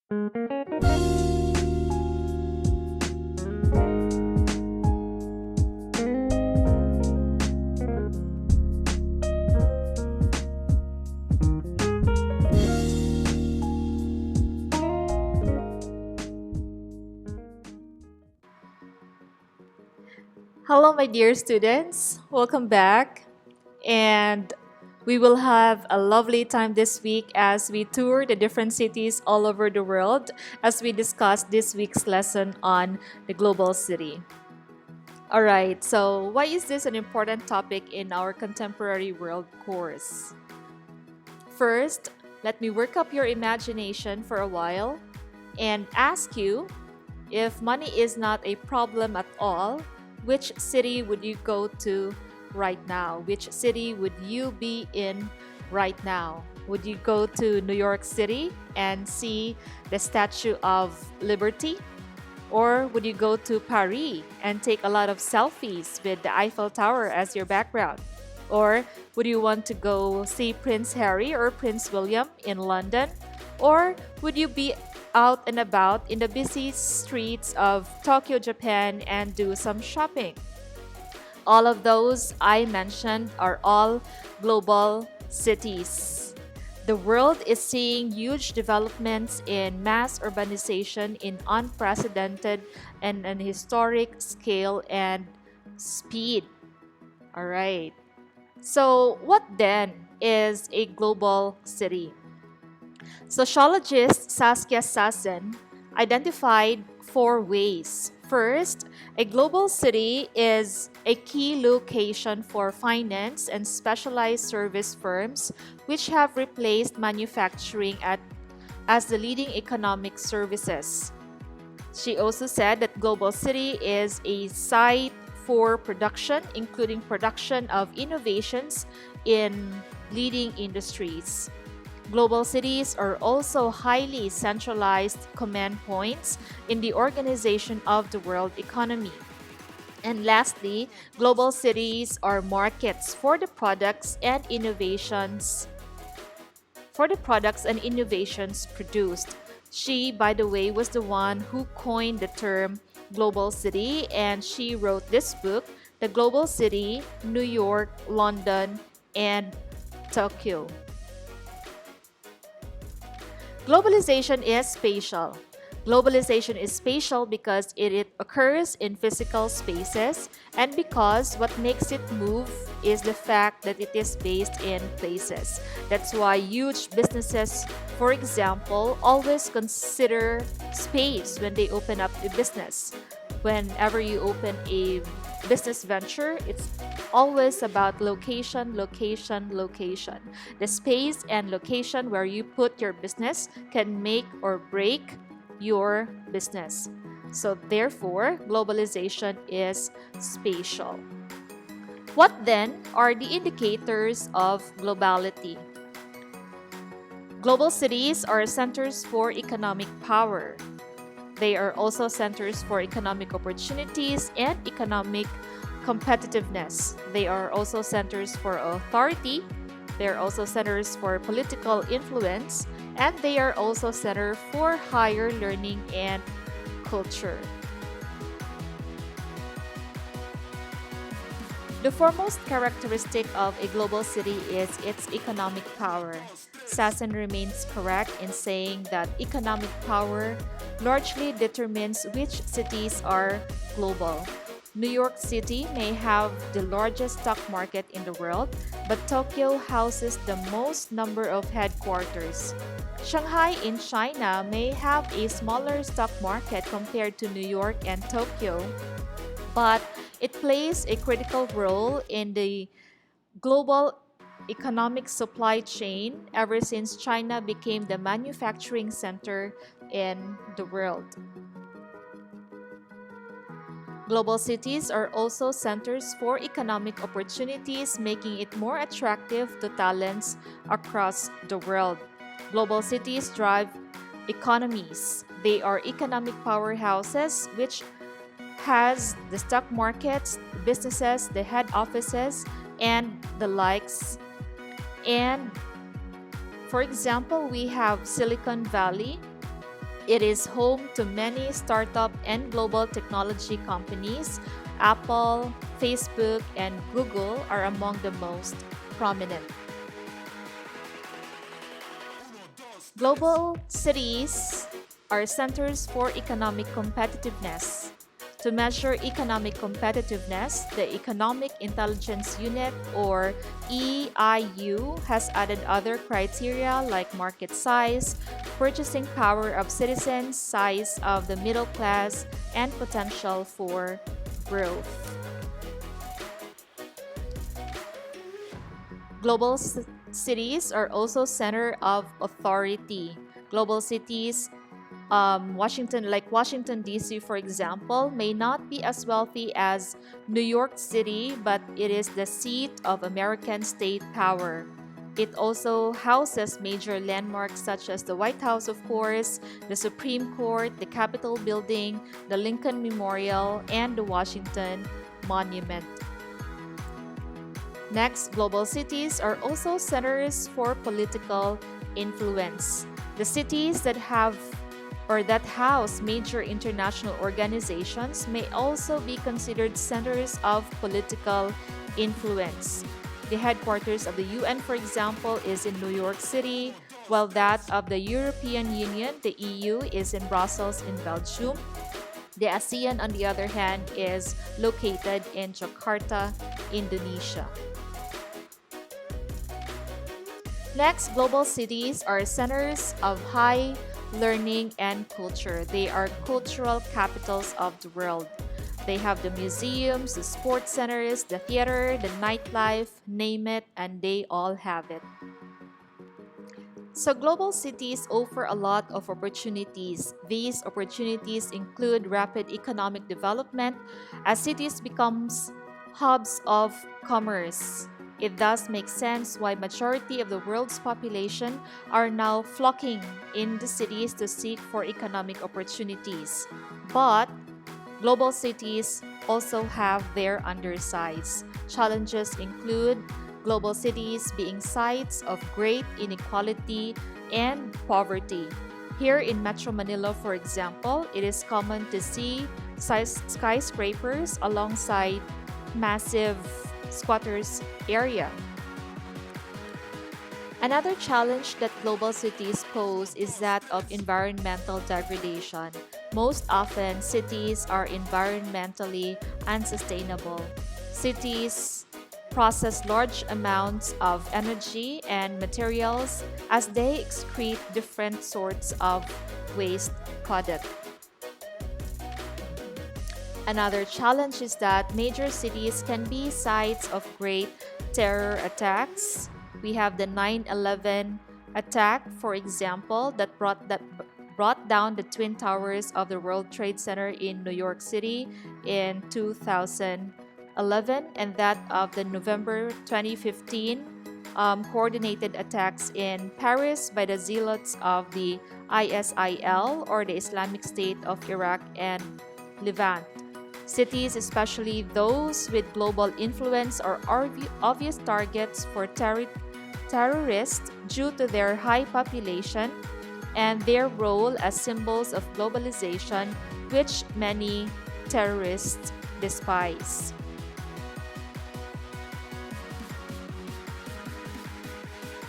Hello, my dear students. Welcome back. And we will have a lovely time this week as we tour the different cities all over the world as we discuss this week's lesson on the global city. All right, so why is this an important topic in our contemporary world course? First, let me work up your imagination for a while and ask you, if money is not a problem at all, which city would you go to right now? Which city would you be in right now? Would you go to New York City and see the Statue of Liberty? Or would you go to Paris and take a lot of selfies with the Eiffel Tower as your background? Or would you want to go see Prince Harry or Prince William in London? Or would you be out and about in the busy streets of Tokyo, Japan, and do some shopping? All of those I mentioned are all global cities. The world is seeing huge developments in mass urbanization in unprecedented and an historic scale and speed. All right. So, what then is a global city? Sociologist Saskia Sassen identified four ways. First, a global city is a key location for finance and specialized service firms which have replaced manufacturing as the leading economic services. She also said that global city is a site for production, including production of innovations in leading industries. Global cities are also highly centralized command points in the organization of the world economy. And lastly, global cities are markets for the products and innovations produced. She, by the way, was the one who coined the term global city, and she wrote this book, The Global City, New York, London, and Tokyo. Globalization is spatial. Globalization is spatial because it occurs in physical spaces, and because what makes it move is the fact that it is based in places. That's why huge businesses, for example, always consider space when they open up a business. Whenever you open a business venture, it's always about location, location, location. The space and location where you put your business can make or break your business. So, therefore, globalization is spatial. What then are the indicators of globality? Global cities are centers for economic power. They are also centers for economic opportunities and economic competitiveness. They are also centers for authority. They are also centers for political influence. And they are also centers for higher learning and culture. The foremost characteristic of a global city is its economic power. Sassen remains correct in saying that economic power largely determines which cities are global. New York City may have the largest stock market in the world, but Tokyo houses the most number of headquarters. Shanghai in China may have a smaller stock market compared to New York and Tokyo, but it plays a critical role in the global economic supply chain ever since China became the manufacturing center in the world. Global cities are also centers for economic opportunities, making it more attractive to talents across the world. Global cities drive economies. They are economic powerhouses which has the stock markets, the businesses, the head offices, and the likes. And for example, we have Silicon Valley, It is home to many startup and global technology companies. Apple, Facebook, and Google are among the most prominent. Global cities are centers for economic competitiveness. To measure economic competitiveness, the Economic Intelligence Unit or EIU has added other criteria like market size, purchasing power of citizens, size of the middle class, and potential for growth. Global cities are also center of authority. Global cities, Washington D.C., for example, may not be as wealthy as New York City, but it is the seat of American state power. It also houses major landmarks such as the White House, of course, the Supreme Court, the Capitol Building, the Lincoln Memorial, and the Washington Monument. Next, global cities are also centers for political influence. The cities that have or that house major international organizations may also be considered centers of political influence. The headquarters of the UN, for example, is in New York City, while that of the European Union, the EU, is in Brussels in Belgium. The ASEAN, on the other hand, is located in Jakarta, Indonesia. Next, global cities are centers of high learning and culture. They are cultural capitals of the world. They have the museums, the sports centers, the theater, the nightlife, name it, and they all have it. So global cities offer a lot of opportunities. These opportunities include rapid economic development as cities becomes hubs of commerce. It thus makes sense why majority of the world's population are now flocking in the cities to seek for economic opportunities. But global cities also have their undersides. Challenges include global cities being sites of great inequality and poverty. Here in Metro Manila, for example, it is common to see skyscrapers alongside massive squatters area. Another challenge that global cities pose is that of environmental degradation. Most often, cities are environmentally unsustainable. Cities process large amounts of energy and materials as they excrete different sorts of waste product. Another challenge is that major cities can be sites of great terror attacks. We have the 9/11 attack, for example, that brought down the Twin Towers of the World Trade Center in New York City in 2011, and that of the November 2015 coordinated attacks in Paris by the zealots of the ISIL or the Islamic State of Iraq and Levant. Cities, especially those with global influence, are obvious targets for terrorists due to their high population and their role as symbols of globalization, which many terrorists despise.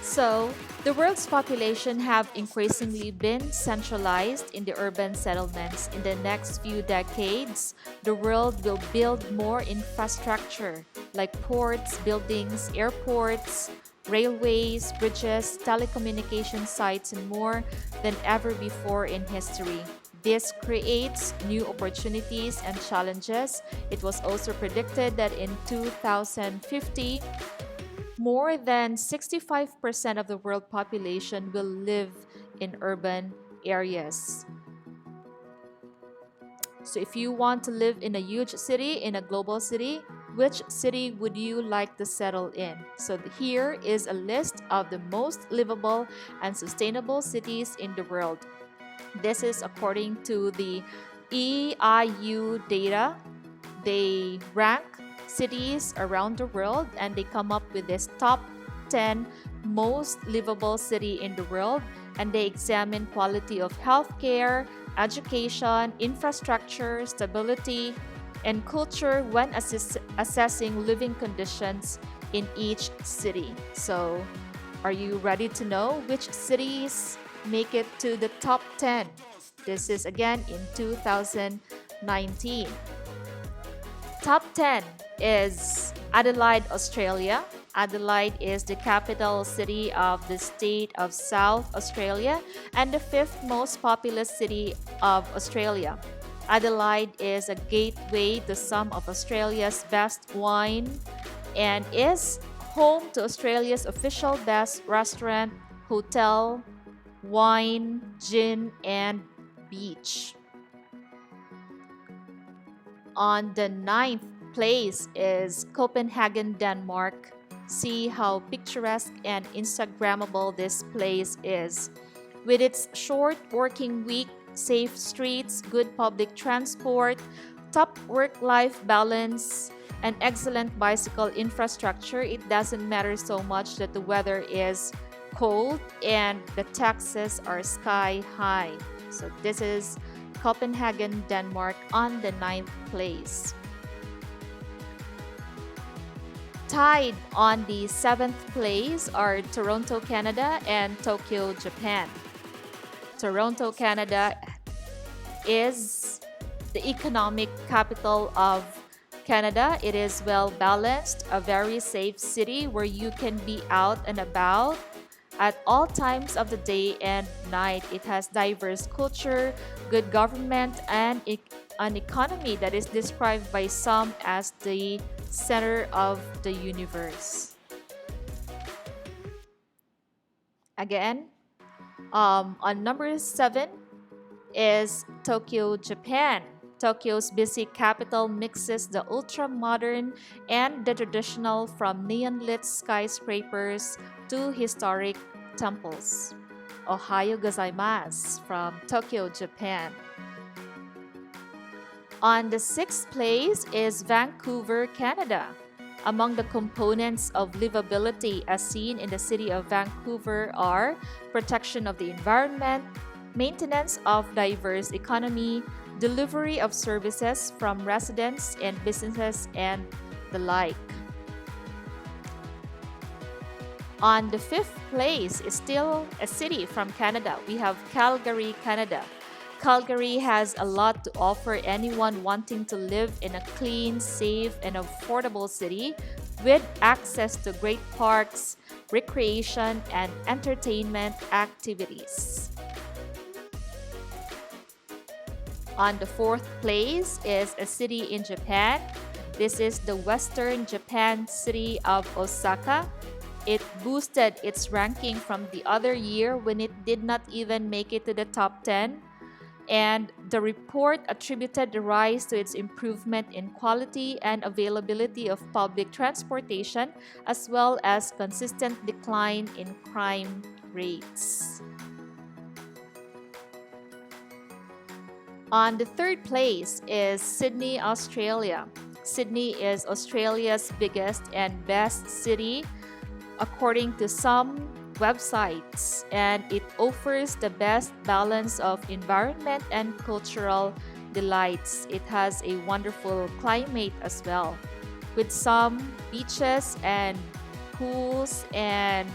So, the world's population have increasingly been centralized in the urban settlements. In the next few decades, the world will build more infrastructure like ports, buildings, airports, railways, bridges, telecommunication sites, and more than ever before in history. This creates new opportunities and challenges. It was also predicted that in 2050, more than 65% of the world population will live in urban areas. So if you want to live in a huge city, in a global city, which city would you like to settle in? So here is a list of the most livable and sustainable cities in the world. This is according to the EIU data. They rank cities around the world and they come up with this top 10 most livable city in the world. and they examine quality of healthcare, education, infrastructure, stability, and culture when assessing living conditions in each city. So, are you ready to know which cities make it to the top 10? This is again in 2019. Top 10 is Adelaide, Australia. Adelaide is the capital city of the state of South Australia and the fifth most populous city of Australia. Adelaide is a gateway to some of Australia's best wine and is home to Australia's official best restaurant, hotel, wine, gin, and beach. On the ninth place is Copenhagen, Denmark. See how picturesque and Instagrammable this place is. With its short working week, safe streets, good public transport, top work-life balance, and excellent bicycle infrastructure, it doesn't matter so much that the weather is cold and the taxes are sky high. So this is Copenhagen, Denmark on the ninth place. Tied on the seventh place are Toronto, Canada and Tokyo, Japan. Toronto, Canada is the economic capital of Canada. It is well balanced, a very safe city where you can be out and about at all times of the day and night. It has diverse culture, good government, and an economy that is described by some as the center of the universe. Again, on number 7 is Tokyo, Japan. Tokyo's busy capital mixes the ultra-modern and the traditional, from neon-lit skyscrapers to historic temples. Ohayo gozaimasu from Tokyo, Japan. On the 6th place is Vancouver, Canada. Among the components of livability as seen in the city of Vancouver are protection of the environment, maintenance of diverse economy, delivery of services from residents and businesses, and the like. On the 5th place is still a city from Canada. We have Calgary, Canada. Calgary has a lot to offer anyone wanting to live in a clean, safe, and affordable city with access to great parks, recreation, and entertainment activities. On the 4th place is a city in Japan. This is the Western Japan city of Osaka. It boosted its ranking from the other year when it did not even make it to the top 10. And the report attributed the rise to its improvement in quality and availability of public transportation, as well as consistent decline in crime rates. On the 3rd place is Sydney, Australia. Sydney is Australia's biggest and best city, according to some websites, and it offers the best balance of environment and cultural delights. It has a wonderful climate as well, with some beaches and pools and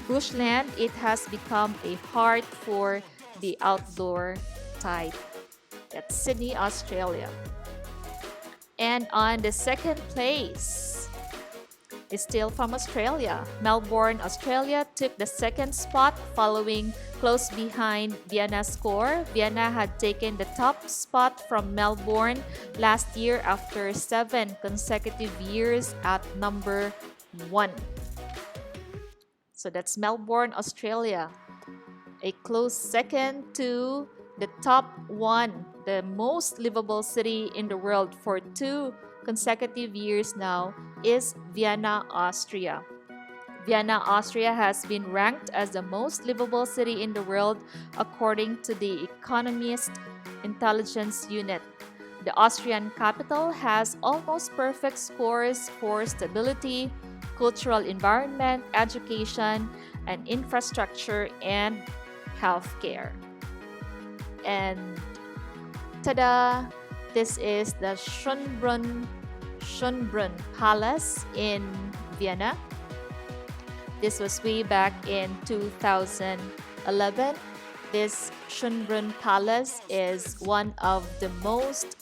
bushland. It has become a heart for the outdoor type. That's Sydney, Australia. And on the 2nd place is still from Australia. Melbourne, Australia took the 2nd spot, following close behind Vienna's score. Vienna had taken the top spot from Melbourne last year after 7 consecutive years at number 1. So that's Melbourne, Australia. A close second to the top 1, the most livable city in the world for 2 consecutive years now, is Vienna, Austria. Vienna, Austria has been ranked as the most livable city in the world according to the Economist Intelligence Unit. The Austrian capital has almost perfect scores for stability, cultural environment, education, and infrastructure and healthcare. And tada! This is the Schönbrunn Palace in Vienna. This was way back in 2011. This Schönbrunn Palace is one of the most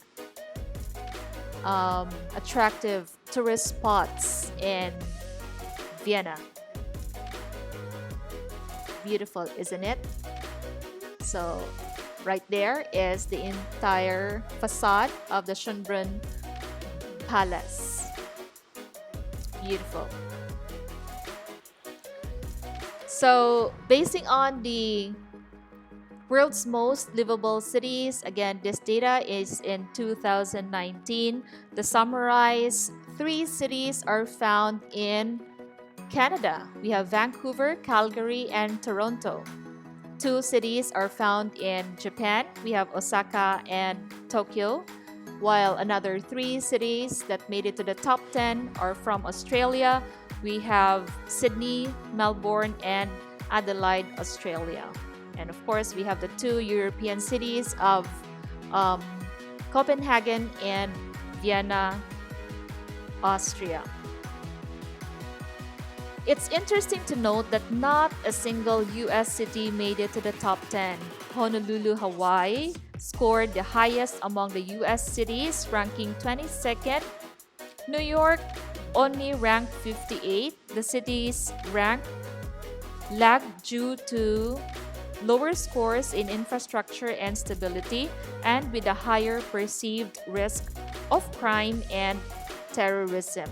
attractive tourist spots in Vienna. Beautiful, isn't it? So right there is the entire facade of the Schönbrunn Palace. Beautiful. So basing on the world's most livable cities, again, this data is in 2019. The summarized 3 cities are found in Canada. We have Vancouver, Calgary, and Toronto. 2 cities are found in Japan. We have Osaka and Tokyo, while another 3 cities that made it to the top 10 are from Australia. We have Sydney, Melbourne, and Adelaide, Australia. And of course, we have the 2 European cities of Copenhagen and Vienna, Austria. It's interesting to note that not a single US city made it to the top 10. Honolulu, Hawaii scored the highest among the US cities, ranking 22nd. New York only ranked 58. The city's rank lagged due to lower scores in infrastructure and stability, and with a higher perceived risk of crime and terrorism.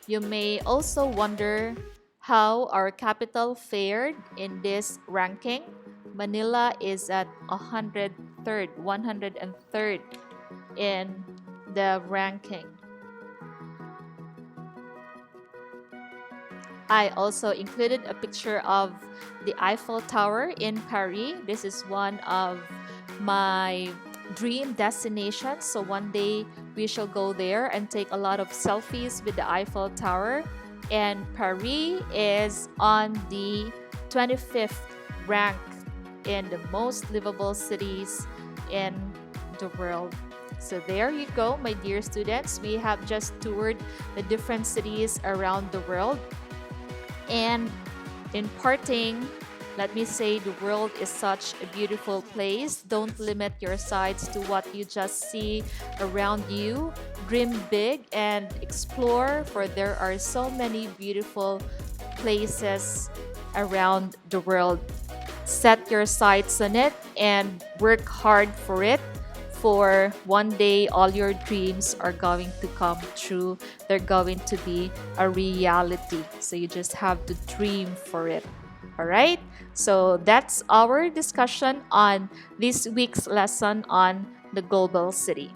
You may also wonder how our capital fared in this ranking. Manila is at 103rd in the ranking. I also included a picture of the Eiffel Tower in Paris. This is one of my dream destinations. So one day we shall go there and take a lot of selfies with the Eiffel Tower. And Paris is on the 25th rank in the most livable cities in the world. So there you go, my dear students. We have just toured the different cities around the world. And in parting, let me say the world is such a beautiful place. Don't limit your sights to what you just see around you. Dream big and explore, for there are so many beautiful places around the world. Set your sights on it and work hard for it. For one day, all your dreams are going to come true. They're going to be a reality. So you just have to dream for it. All right? So that's our discussion on this week's lesson on the global city.